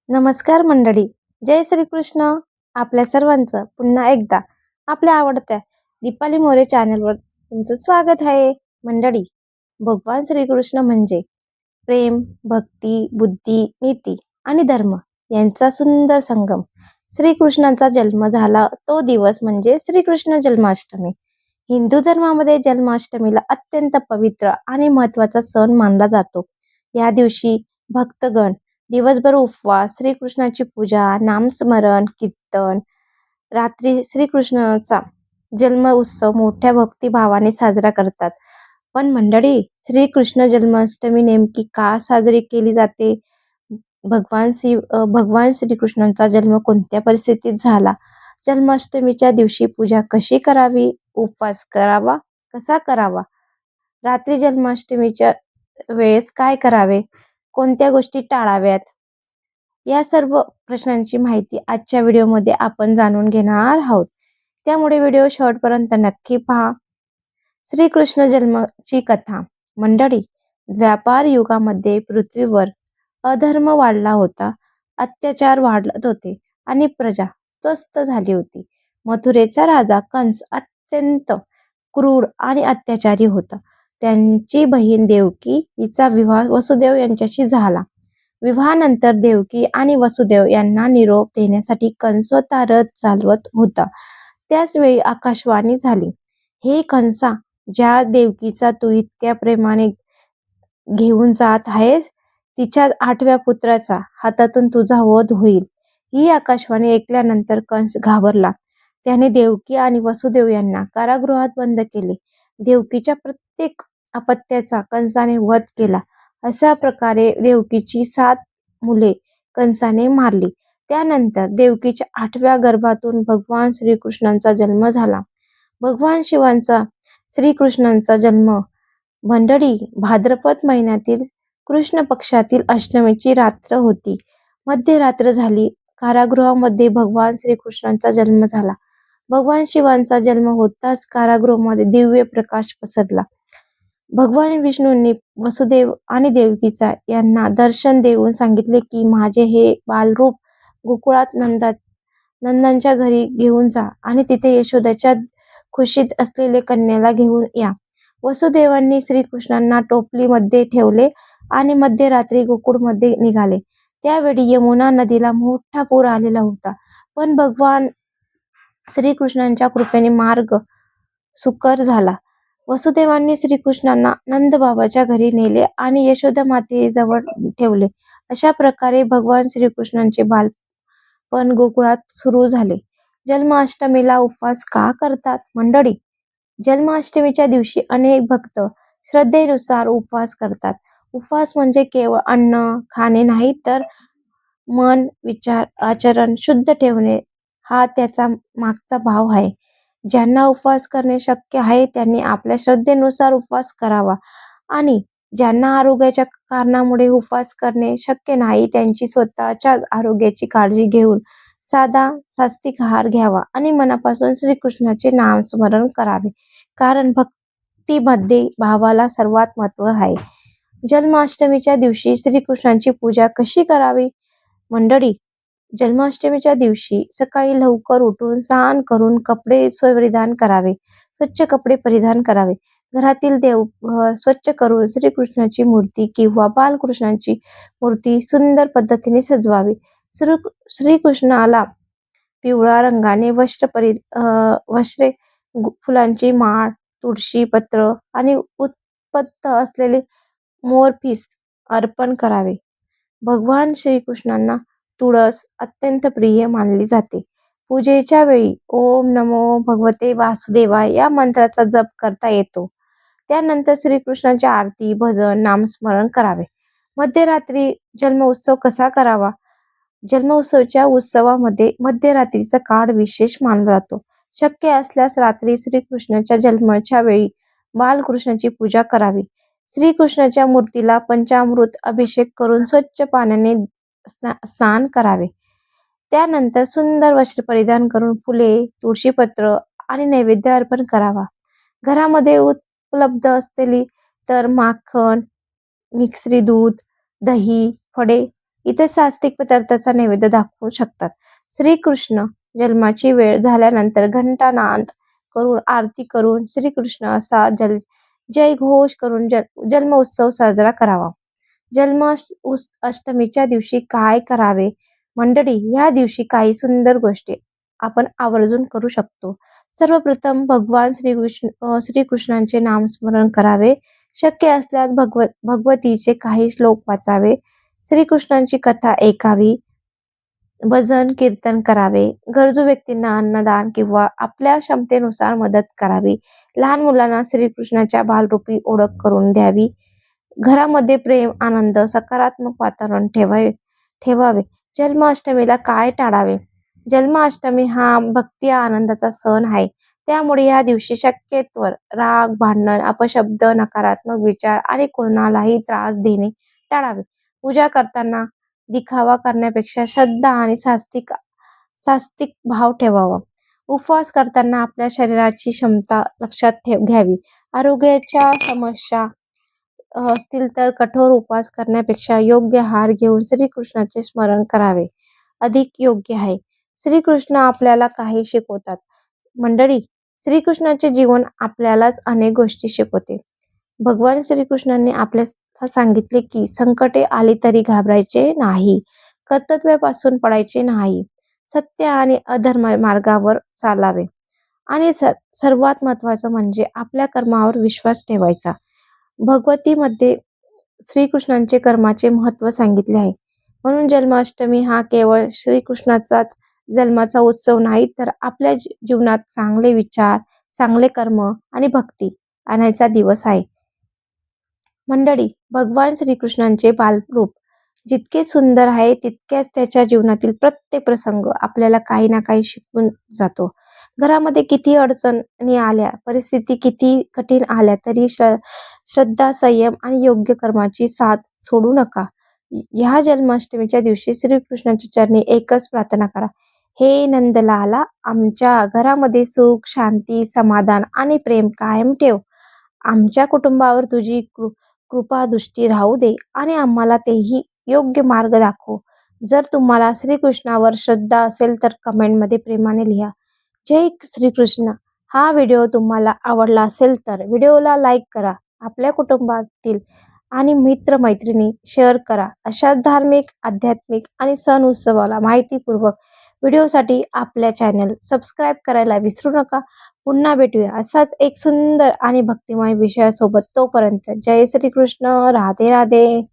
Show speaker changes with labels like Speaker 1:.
Speaker 1: नमस्कार मंडळी. जय श्रीकृष्ण. आपल्या सर्वांचं पुन्हा एकदा आपल्या आवडत्या दीपाली मोरे चॅनलवर तुमचं स्वागत आहे. मंडळी, भगवान श्रीकृष्ण म्हणजे प्रेम, भक्ती, बुद्धी, नीती आणि धर्म यांचा सुंदर संगम. श्रीकृष्णाचा जन्म झाला तो दिवस म्हणजे श्रीकृष्ण जन्माष्टमी. हिंदू धर्मामध्ये जन्माष्टमीला अत्यंत पवित्र आणि महत्त्वाचा सण मानला जातो. या दिवशी भक्तगण दिवसभर उपवास, श्रीकृष्णाची पूजा, नामस्मरण, कीर्तन, रात्री श्रीकृष्णाचा जन्म उत्सव मोठ्या भक्तिभावाने साजरा करतात. पण मंडळी, श्रीकृष्ण जन्माष्टमी नेमकी का साजरी केली जाते? भगवान श्रीकृष्णांचा जन्म कोणत्या परिस्थितीत झाला? जन्माष्टमीच्या दिवशी पूजा कशी करावी? उपवास करावा कसा करावा? रात्री जन्माष्टमीच्या वेळेस काय करावे? कोणत्या गोष्टी टाळाव्यात? या सर्व प्रश्नांची माहिती आजच्या व्हिडिओमध्ये आपण जाणून घेणार आहोत. त्यामुळे व्हिडिओ शेवटपर्यंत नक्की पहा. श्रीकृष्ण जन्माची कथा. मंडळी, व्यापार युगामध्ये पृथ्वीवर अधर्म वाढला होता, अत्याचार वाढत होते आणि प्रजा त्रस्त झाली होती. मथुरेचा राजा कंस अत्यंत क्रूर आणि अत्याचारी होता. त्यांची बहीण देवकी हिचा विवाह वसुदेव यांच्याशी झाला. विवाहानंतर देवकी आणि वसुदेव यांना निरोप देण्यासाठी कंस स्वतः रथ चालवत होता. त्याच वेळी आकाशवाणी झाली, हे कंसा, ज्या देवकीचा तू इतक्या प्रेमाने घेऊन जात आहेस, तिच्या 8व्या पुत्राचा हातातून तुझा वध होईल. ही आकाशवाणी ऐकल्यानंतर कंस घाबरला. त्याने देवकी आणि वसुदेव यांना कारागृहात बंद केले. देवकीच्या प्रत्येक अपत्याचा कंसाने वध केला. अशा प्रकारे देवकीची 7 मुले कंसाने मारली. त्यानंतर देवकीच्या 8व्या गर्भातून भगवान श्रीकृष्णांचा जन्म झाला. भगवान शिवांचा श्रीकृष्णांचा जन्म मंडळी भाद्रपद महिन्यातील कृष्ण पक्षातील अष्टमीची रात्र होती. मध्यरात्र झाली. कारागृहामध्ये भगवान श्रीकृष्णांचा जन्म झाला. भगवान शिवांचा जन्म होताच कारागृहामध्ये दिव्य प्रकाश पसरला. भगवान विष्णूंनी वसुदेव आणि देवकीचा यांना दर्शन देऊन सांगितले की माझे हे बालरूप गोकुळात नंदांच्या घरी घेऊन जा आणि तिथे यशोदाच्या खुशीत असलेले कन्याला घेऊन या. वसुदेवांनी श्रीकृष्णांना टोपलीमध्ये ठेवले आणि मध्यरात्री गोकुळमध्ये निघाले. त्यावेळी यमुना नदीला मोठा पूर आलेला होता. पण भगवान श्रीकृष्णांच्या कृपेने मार्ग सुकर झाला. वसुदेवांनी श्रीकृष्णांना नंदबाबाच्या घरी नेले आणि यशोदा मातेजवळ ठेवले. अशा प्रकारे भगवान श्रीकृष्णांचे बालपण गोकुळात सुरू झाले. जन्माष्टमीला उपवास का करतात? मंडळी, जन्माष्टमीच्या दिवशी अनेक भक्त श्रद्धेनुसार उपवास करतात. उपवास म्हणजे केवळ अन्न खाणे नाही, तर मन, विचार, आचरण शुद्ध ठेवणे हा त्याचा मागचा भाव आहे. ज्यांना उपवास करणे शक्य आहे त्यांनी आपल्या श्रद्धेनुसार उपवास करावा आणि ज्यांना आरोग्याच्या कारणामुळे उपवास करणे शक्य नाही त्यांची स्वतःच्या आरोग्याची काळजी घेऊन साधा सात्विक आहार घ्यावा आणि मनापासून श्रीकृष्णाचे नामस्मरण करावे, कारण भक्तीमध्ये भावाला सर्वात महत्त्व आहे. जन्माष्टमीच्या दिवशी श्रीकृष्णांची पूजा कशी करावी? मंडळी, जन्माष्टमीच्या दिवशी सकाळी लवकर उठून स्नान करून कपडे परिधान करावे. स्वच्छ कपडे परिधान करावे. घरातील देवघर स्वच्छ करून श्रीकृष्णाची मूर्ती किंवा बालकृष्णाची मूर्ती सुंदर पद्धतीने सजवावी. श्रीकृष्णाला पिवळ्या रंगाने वस्त्रे, फुलांची माळ, तुळशी पत्र आणि उत्पत्त असलेले मोरपीस अर्पण करावे. भगवान श्रीकृष्णांना तुळस अत्यंत प्रिय मानली जाते. पूजेच्या वेळी ओम नमो भगवते वासुदेवाय या मंत्राचा जप करता येतो. त्यानंतर श्रीकृष्णाची आरती, भजन, नामस्मरण करावे. मध्यरात्री जन्मोत्सव कसा करावा? जन्मोत्सवाच्या उत्सवामध्ये मध्यरात्रीचा काळ विशेष मानला जातो. शक्य असल्यास रात्री श्रीकृष्णाच्या जन्माच्या वेळी बालकृष्णाची पूजा करावी. श्रीकृष्णाच्या मूर्तीला पंचामृत अभिषेक करून स्वच्छ पाण्याने स्नान करावे. त्यानंतर सुंदर वस्त्र परिधान करून फुले, तुळशीपत्र आणि नैवेद्य अर्पण करावा. घरामध्ये उपलब्ध असलेली तर माखण, मिश्री दूध, दही, फळे इतर सात्विक पदार्थाचा नैवेद्य दाखवू शकतात. श्रीकृष्ण जन्माची वेळ झाल्यानंतर घंटानाद करून आरती करून श्रीकृष्ण असा जय घोष करून जन्म उत्सव साजरा करावा. अष्टमीच्या दिवशी काय करावे? मंडळी, या दिवशी काही सुंदर गोष्टी आपण आवर्जून करू शकतो. सर्वप्रथम भगवान श्रीकृष्णांचे नामस्मरण करावे. शक्य असल्यास भगवतीचे काही श्लोक वाचावे. श्रीकृष्णांची कथा ऐकावी. भजन कीर्तन करावे. गरजू व्यक्तींना अन्नदान किंवा आपल्या क्षमतेनुसार मदत करावी. लहान मुलांना श्रीकृष्णाच्या बालरूपी ओळख करून द्यावी. घरामध्ये प्रेम, आनंद, सकारात्मक वातावरण ठेवावे. जन्माष्टमीला काय टाळावे? जन्माष्टमी हा भक्ती आनंदाचा सण आहे. त्यामुळे या दिवशी शक्यतोवर राग, भांडण, अपशब्द, नकारात्मक विचार आणि कोणालाही त्रास देणे टाळावे. पूजा करताना दिखावा करण्यापेक्षा श्रद्धा आणि सात्विक भाव ठेवावा. उपवास करताना आपल्या शरीराची क्षमता लक्षात घ्यावी. आरोग्याच्या समस्या असतील तर कठोर उपवास करण्यापेक्षा योग्य आहार घेऊन श्रीकृष्णाचे स्मरण करावे अधिक योग्य आहे. श्रीकृष्ण आपल्याला काही शिकवतात. मंडळी, श्रीकृष्णाचे जीवन आपल्यालाच अनेक गोष्टी शिकवते. भगवान श्रीकृष्णांनी आपल्याला सांगितले की संकटे आली तरी घाबरायचे नाही, कर्तव्यापासून पडायचे नाही, सत्य आणि अधर्म मार्गावर चालावे आणि सर्वात महत्वाचं म्हणजे आपल्या कर्मावर विश्वास ठेवायचा. भगवतीमध्ये श्रीकृष्णांचे कर्माचे महत्त्व सांगितले आहे. म्हणून जन्माष्टमी हा केवळ श्रीकृष्णाचाच जन्माचा उत्सव नाही, तर आपल्या जीवनात चांगले विचार, चांगले कर्म आणि भक्ती आणायचा दिवस आहे. मंडळी, भगवान श्रीकृष्णांचे बालरूप जितके सुंदर आहे तितक्याच त्याच्या जीवनातील प्रत्येक प्रसंग आपल्याला काही ना काही शिकवून जातो. घरामध्ये किती अडचणी आल्या, परिस्थिती किती कठीण आल्या तरी श्रद्धा, संयम आणि योग्य कर्माची साथ सोडू नका. ह्या जन्माष्टमीच्या दिवशी श्रीकृष्णाच्या चरणी एकच प्रार्थना करा. हे नंदलाला, आमच्या घरामध्ये सुख, शांती, समाधान आणि प्रेम कायम ठेव. आमच्या कुटुंबावर तुझी कृपा दृष्टी राहू दे आणि आम्हाला तेही योग्य मार्ग दाखव. जर तुम्हाला श्रीकृष्णावर श्रद्धा असेल तर कमेंटमध्ये प्रेमाने लिहा, जय श्रीकृष्ण. हा व्हिडिओ तुम्हाला आवडला असेल तर व्हिडिओला लाईक करा. आपल्या कुटुंबातील आणि मित्र-मैत्रिणी शेअर करा. अशा धार्मिक, आध्यात्मिक आणि सण उत्सवाला माहितीपूर्वक व्हिडिओसाठी आपल्या चॅनल सबस्क्राईब करायला विसरू नका. पुन्हा भेटूया असाच एक सुंदर आणि भक्तिमय विषयासोबत. तोपर्यंत जय श्रीकृष्ण. राधे राधे.